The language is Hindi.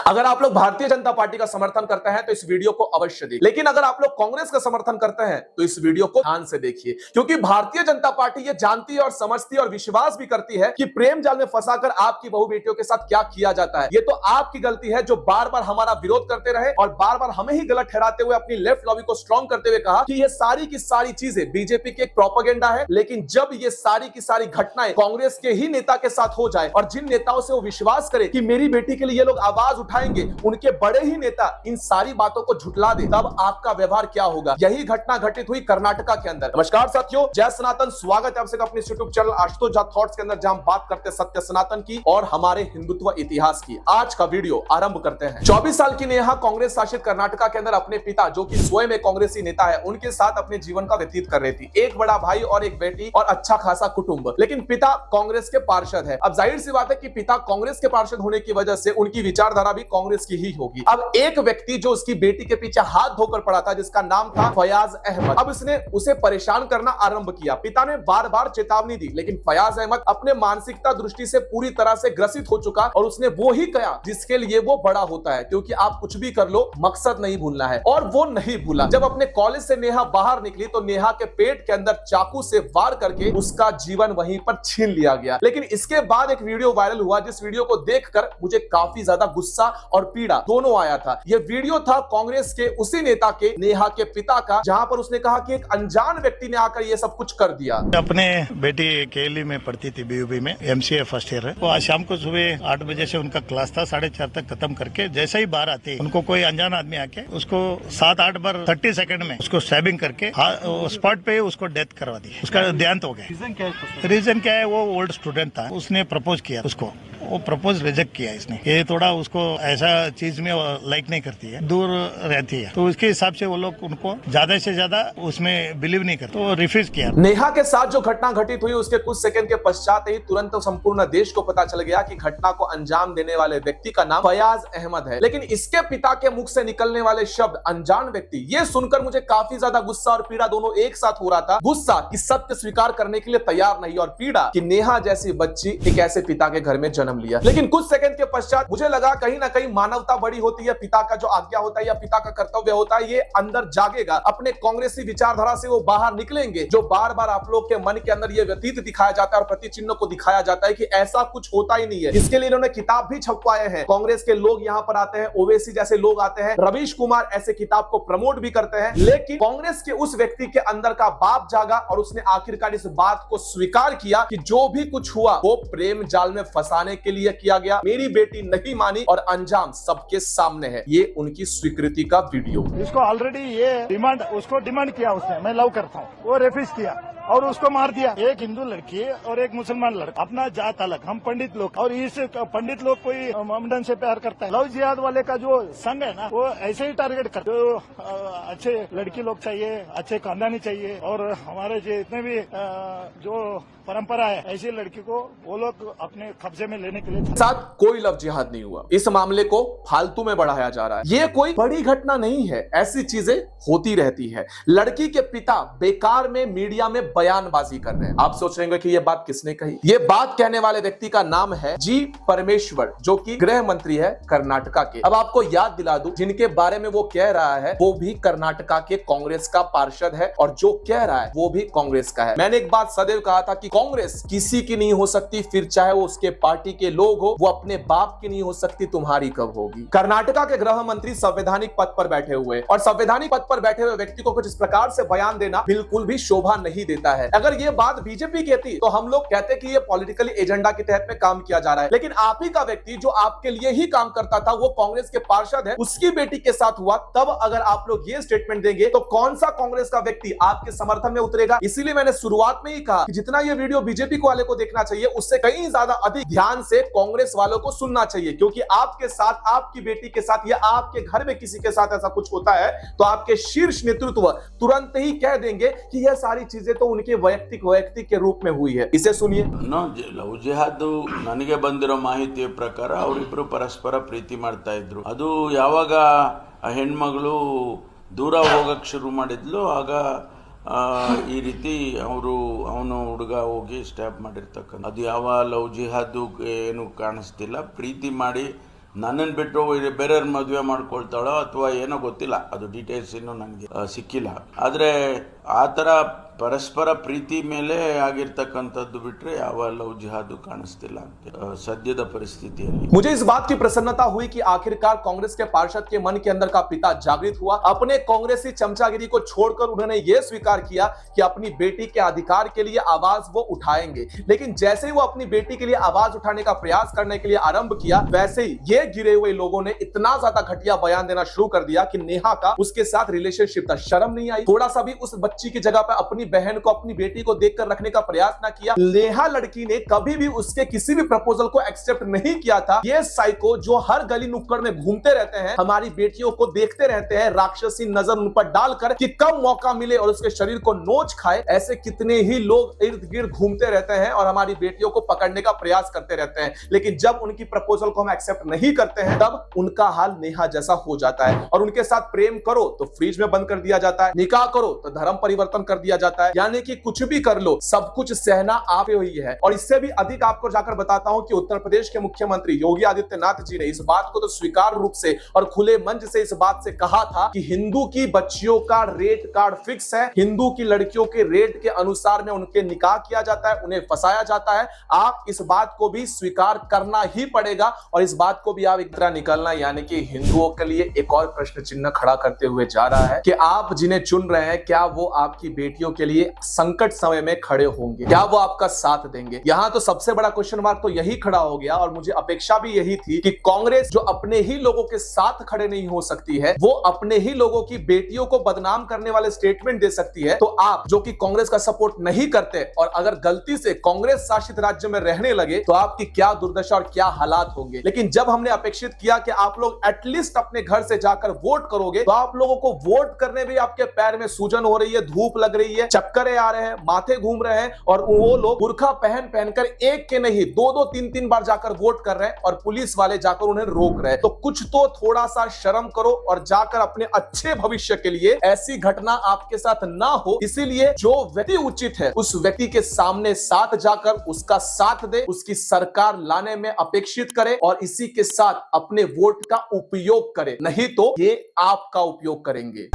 अगर आप लोग भारतीय जनता पार्टी का समर्थन करते हैं तो इस वीडियो को अवश्य देखिए, लेकिन अगर आप लोग कांग्रेस का समर्थन करते हैं तो इस वीडियो को ध्यान से देखिए, क्योंकि भारतीय जनता पार्टी ये जानती है और समझती है और विश्वास भी करती है कि प्रेम जाल में फंसाकर आपकी बहु बेटियों के साथ क्या किया जाता है। ये तो आपकी गलती है जो बार बार हमारा विरोध करते रहे और बार बार हमें ही गलत ठहराते हुए अपनी लेफ्ट लॉबी को स्ट्रॉन्ग करते हुए कहा कि ये सारी की सारी चीजें बीजेपी की एक प्रोपेगेंडा है। लेकिन जब ये सारी की सारी घटनाएं कांग्रेस के ही नेता के साथ हो जाए और जिन नेताओं से वो विश्वास करे कि मेरी बेटी के लिए ये लोग आवाज उठाएंगे, उनके बड़े ही नेता इन सारी बातों को झुठला दे, तब आपका व्यवहार क्या होगा। यही घटना घटित हुई कर्नाटका के अंदर। नमस्कार साथियों, जय सनातन, स्वागत है आप सबका अपने YouTube channel Ashutosh Jha thoughts के अंदर, जहां हम बात करते हैं सत्य सनातन की और हमारे हिंदुत्व इतिहास की। आज का वीडियो आरंभ करते हैं। 24 साल की नेहा कांग्रेस शासित कर्नाटका के अंदर अपने पिता, जो कि स्वयं एक कांग्रेसी नेता है, उनके साथ अपने जीवन का व्यतीत कर रही थी। एक बड़ा भाई और एक बेटी और अच्छा खासा कुटुंब, लेकिन पिता कांग्रेस के पार्षद है। अब जाहिर सी बात है कि पिता कांग्रेस के पार्षद होने की वजह से उनकी विचारधारा भी कांग्रेस की ही होगी। अब एक व्यक्ति जो उसकी बेटी के पीछे हाथ धोकर पड़ा था, जिसका नाम था फयाज अहमद, अब उसने उसे परेशान करना आरंभ किया। पिता ने बार बार चेतावनी दी, लेकिन फयाज अहमद अपने मानसिकता दृष्टि से पूरी तरह से ग्रसित हो चुका और उसने वो ही कहा जिसके लिए वो बड़ा होता है, क्योंकि आप कुछ भी कर लो, मकसद नहीं भूलना है। और वो नहीं भूला। जब अपने कॉलेज से नेहा बाहर निकली तो नेहा के पेट के अंदर चाकू से वार करके उसका जीवन वहीं पर छीन लिया गया। लेकिन इसके बाद एक वीडियो वायरल हुआ, जिस वीडियो को देखकर मुझे काफी ज्यादा गुस्सा और पीड़ा दोनों आया था। यह वीडियो था कांग्रेस के उसी नेता के, नेहा के पिता का, जहां पर उसने कहा कि एक अनजान व्यक्ति ने आकर यह सब कुछ कर दिया। अपने बेटी केली में पढ़ती थी, बीयूबी में, एमसीए फर्स्ट ईयर है। वो आज शाम को सुबह 8 बजे से उनका क्लास था, 4:30 तक खत्म करके जैसे ही बाहर आती, उनको कोई अनजान आदमी आके उसको 7-8 बार 30 सेकंड में उसको स्टैबिंग करके स्पॉट पे उसको डेथ करवा दी। उसका देहांत हो गया। रीजन क्या है? वो ओल्ड स्टूडेंट था, उसने प्रपोज किया उसको, वो प्रपोज रिजेक्ट किया इसने। ये थोड़ा उसको ऐसा चीज में लाइक नहीं करती है, दूर रहती है, तो उसके हिसाब से वो लोग उनको ज्यादा से ज्यादा उसमें बिलीव नहीं करते, तो रिफ्यूज किया। नेहा के साथ जो घटना घटित हुई उसके कुछ सेकंड के पश्चात ही तुरंत संपूर्ण देश को पता चल गया कि घटना को अंजाम देने वाले व्यक्ति का नाम फयाज अहमद है। लेकिन इसके पिता के मुख से निकलने वाले शब्द अनजान व्यक्ति, ये सुनकर मुझे काफी ज्यादा गुस्सा और पीड़ा दोनों एक साथ हो रहा था। गुस्सा कि सत्य स्वीकार करने के लिए तैयार नहीं, और पीड़ा कि नेहा जैसी बच्ची एक ऐसे पिता के घर में जन्म लिया। लेकिन कुछ सेकंड के पश्चात मुझे लगा कहीं ना कहीं मानवता बड़ी होती है, पिता का जो आज्ञा होता है या पिता का कर्तव्य होता है, ये अंदर जागेगा। अपने कांग्रेसी विचारधारा से वो बाहर निकलेंगे, जो बार बार आप लोग के मन के अंदर ये व्यतीत दिखाया जाता है और प्रति चिन्ह को दिखाया जाता है कि ऐसा कुछ होता ही नहीं है। इसके लिए इन्होंने किताब भी छपवाए हैं। कांग्रेस के लोग यहाँ पर आते हैं, ओवैसी जैसे लोग आते हैं, रवीश कुमार ऐसे किताब को प्रमोट भी करते हैं। लेकिन कांग्रेस के उस व्यक्ति के अंदर का बाप जागा और उसने आखिरकार इस बात को स्वीकार किया कि जो भी कुछ हुआ वो प्रेम जाल में फंसाने के लिए किया गया। मेरी बेटी नहीं मानी और अंजाम सबके सामने है। ये उनकी स्वीकृति का वीडियो। इसको ऑलरेडी ये डिमांड, उसको डिमांड किया उसने, मैं लव करता हूँ, वो रेफिस किया और उसको मार दिया। एक हिंदू लड़की और एक मुसलमान लड़का, अपना जात अलग, हम पंडित लोग, और इस पंडित लोग कोई मोहम्मदन से प्यार करता है। लव जिहाद वाले का जो संघ है ना, वो ऐसे ही टारगेट करते, जो अच्छे लड़की लोग चाहिए, अच्छे खानदानी चाहिए, और हमारे जितने भी जो परंपरा है, ऐसी लड़की को वो लोग अपने कब्जे में लेने के लिए। साथ कोई लव जिहाद नहीं हुआ। इस मामले को फालतू में बढ़ाया जा रहा है। ये कोई बड़ी घटना नहीं है, ऐसी चीजें होती रहती है। लड़की के पिता बेकार में मीडिया में बयानबाजी कर रहे हैं। आप सोच रहे हैं कि ये बात किसने कही? ये बात कहने वाले व्यक्ति का नाम है जी परमेश्वर, जो कि गृह मंत्री है कर्नाटका के। अब आपको याद दिला दूं, जिनके बारे में वो कह रहा है वो भी कर्नाटका के कांग्रेस का पार्षद है, और जो कह रहा है वो भी कांग्रेस का है। मैंने एक बात सदैव कहा था कि कांग्रेस किसी की नहीं हो सकती, फिर चाहे वो उसके पार्टी के लोग हो, वो अपने बाप की नहीं हो सकती, तुम्हारी कब होगी? कर्नाटका के गृह मंत्री संवैधानिक पद पर बैठे हुए, और संवैधानिक पद पर बैठे हुए व्यक्ति को कुछ इस प्रकार से बयान देना बिल्कुल भी शोभा नहीं देता है। अगर ये बात बीजेपी कहती तो हम लोग कहते कि ये पॉलिटिकली एजेंडा के तहत में काम किया जा रहा है। लेकिन आप ही का व्यक्ति जो आपके लिए ही काम करता था, वो कांग्रेस के पार्षद है, उसकी बेटी के साथ हुआ, तब अगर आप लोग ये स्टेटमेंट देंगे तो कौन सा कांग्रेस का व्यक्ति आपके समर्थन में उतरेगा? इसीलिए मैंने शुरुआत में ही कहा कि जितना ये वीडियो बीजेपी वाले को देखना चाहिए, उससे कहीं ज्यादा अधिक ध्यान से कांग्रेस वालों को सुनना चाहिए, क्योंकि आपके साथ, आपकी बेटी के साथ या आपके घर में किसी के साथ ऐसा कुछ होता है तो आपके शीर्ष नेतृत्व तुरंत ही कह देंगे कि यह सारी चीजें तो उनके वैयक्तिक के रूप में हुई है। इसे सुनिए। ಲವ್ ಜಿಹಾದ್ ನನಗೆ ಬಂದಿರೋ ಮಾಹಿತಿಯ ಪ್ರಕಾರ ಅವರಿಬ್ಬರು ಪರಸ್ಪರ ಪ್ರೀತಿ ಮಾಡ್ತಾ ಇದ್ರು. ಅದು ಯಾವಾಗ ಆ ಹೆಣ್ಮಗಳು ದೂರ ಹೋಗಕ್ಕೆ ಶುರು ಮಾಡಿದ್ಲು, ಆಗ ಈ ರೀತಿ ಅವನು ಹುಡುಗ ಹೋಗಿ ಸ್ಟ್ಯಾಪ್ ಮಾಡಿರ್ತಕ್ಕಂಥ. ಅದು ಯಾವ ಲವ್ ಜಿಹಾದ್ ಏನು ಕಾಣಿಸ್ತಿಲ್ಲ. ಪ್ರೀತಿ ಮಾಡಿ ನನ್ನನ್ನು ಬಿಟ್ಟು ಬೇರೆಯವ್ರ ಮದುವೆ ಮಾಡ್ಕೊಳ್ತಾಳೋ ಅಥವಾ ಏನೋ ಗೊತ್ತಿಲ್ಲ, ಅದು ಡೀಟೇಲ್ಸ್ ಇನ್ನೂ ನನಗೆ ಸಿಕ್ಕಿಲ್ಲ. ಆದರೆ ಆ ಥರ ಪರಸ್ಪರ ಪ್ರೀತಿ ಮೇಲೆ ಆಗಿರ್ತಕ್ಕಂಥದ್ದು ಬಿಟ್ರೆ ಯಾವ ಲವ್ ಜಿಹಾದು ಕಾಣಿಸ್ತಿಲ್ಲ ಸದ್ಯದ ಪರಿಸ್ಥಿತಿಯಲ್ಲಿ. मुझे इस बात की प्रसन्नता हुई कि आखिरकार कांग्रेस के पार्षद के मन के अंदर का पिता जागृत हुआ, अपने कांग्रेसी चमचागिरी को छोड़कर उन्होंने ये स्वीकार किया कि अपनी बेटी के अधिकार के लिए आवाज वो उठाएंगे. लेकिन जैसे ही वो अपनी बेटी के लिए आवाज उठाने का प्रयास करने के लिए आरंभ किया, वैसे ही ये गिरे हुए लोगों ने इतना ज्यादा घटिया बयान देना शुरू कर दिया कि नेहा का उसके साथ रिलेशनशिप था. शर्म नहीं आई? थोड़ा सा भी उस बच्ची की जगह पर अपनी बहन को, अपनी बेटी को देखकर रखने का प्रयास ना किया. नेहा लड़की ने कभी भी उसके किसी भी प्रपोजल को एक्सेप्ट नहीं किया था. ये साइको जो हर गली नुक्कड़ में घूमते रहते हैं, हमारी बेटियों को देखते रहते हैं, राक्षसी नजर उन पर डालकर कि कब मौका मिले और उसके शरीर को नोच खाए, ऐसे कितने ही लोग इर्द गिर्द घूमते रहते हैं और हमारी बेटियों को पकड़ने का प्रयास करते रहते हैं. लेकिन जब उनकी प्रपोजल को हम एक्सेप्ट नहीं करते हैं, तब उनका हाल नेहा जैसा हो जाता है. और उनके साथ प्रेम करो तो फ्रिज में बंद कर दिया जाता है, निकाह करो तो धर्म परिवर्तन कर दिया जाता है. यानी कि कुछ भी कर लो, सब कुछ सहना आप पे हुई है. और इससे भी अधिक आपको जाकर बताता हूं कि उत्तर प्रदेश के मुख्यमंत्री योगी आदित्यनाथ जी ने इस बात को तो स्वीकार रूप से और खुले मंच से इस बात से कहा था कि हिंदू की बच्चियों का रेट कार्ड फिक्स है, हिंदू की लड़कियों के रेट के अनुसार में उनके निकाह किया जाता है, उन्हें फंसाया जाता है. आप इस बात को भी स्वीकार करना ही पड़ेगा और इस बात को भी आप एक तरह निकलना, यानी कि हिंदुओं के लिए एक और प्रश्न चिन्ह खड़ा करते हुए जा रहा है कि आप जिन्हें चुन रहे हैं, क्या वो आपकी बेटियों के लिए संकट समय में खड़े होंगे, क्या वो आपका साथ देंगे? यहां तो सबसे बड़ा क्वेश्चन मार्क तो यही खड़ा हो गया. और मुझे अपेक्षा भी यही थी कि कांग्रेस जो अपने ही लोगों के साथ खड़े नहीं हो सकती है, वो अपने ही लोगों की बेटियों को बदनाम करने वाले स्टेटमेंट दे सकती है. तो आप जो कि कांग्रेस का सपोर्ट नहीं करते और अगर गलती से कांग्रेस शासित राज्य में रहने लगे तो आपकी क्या दुर्दशा और क्या हालात होंगे. लेकिन जब हमने अपेक्षित किया कि आप लोग एटलीस्ट अपने घर से जाकर वोट करोगे, तो आप लोगों को वोट करने भी आपके पैर में सूजन हो रही है, धूप लग रही है, चक्करे आ रहे हैं, माथे घूम रहे हैं और वो लोग बुर्खा पहनकर एक के नहीं 2-2 3-3 बार जाकर वोट कर रहे हैं और पुलिस वाले जाकर उन्हें रोक रहे हैं. तो कुछ तो थोड़ा सा शर्म करो और जाकर अपने अच्छे भविष्य के लिए ऐसी घटना आपके साथ ना हो, इसीलिए जो व्यक्ति उचित है उस व्यक्ति के सामने साथ जाकर उसका साथ दे, उसकी सरकार लाने में अपेक्षित करे और इसी के साथ अपने वोट का उपयोग करे, नहीं तो ये आपका उपयोग करेंगे.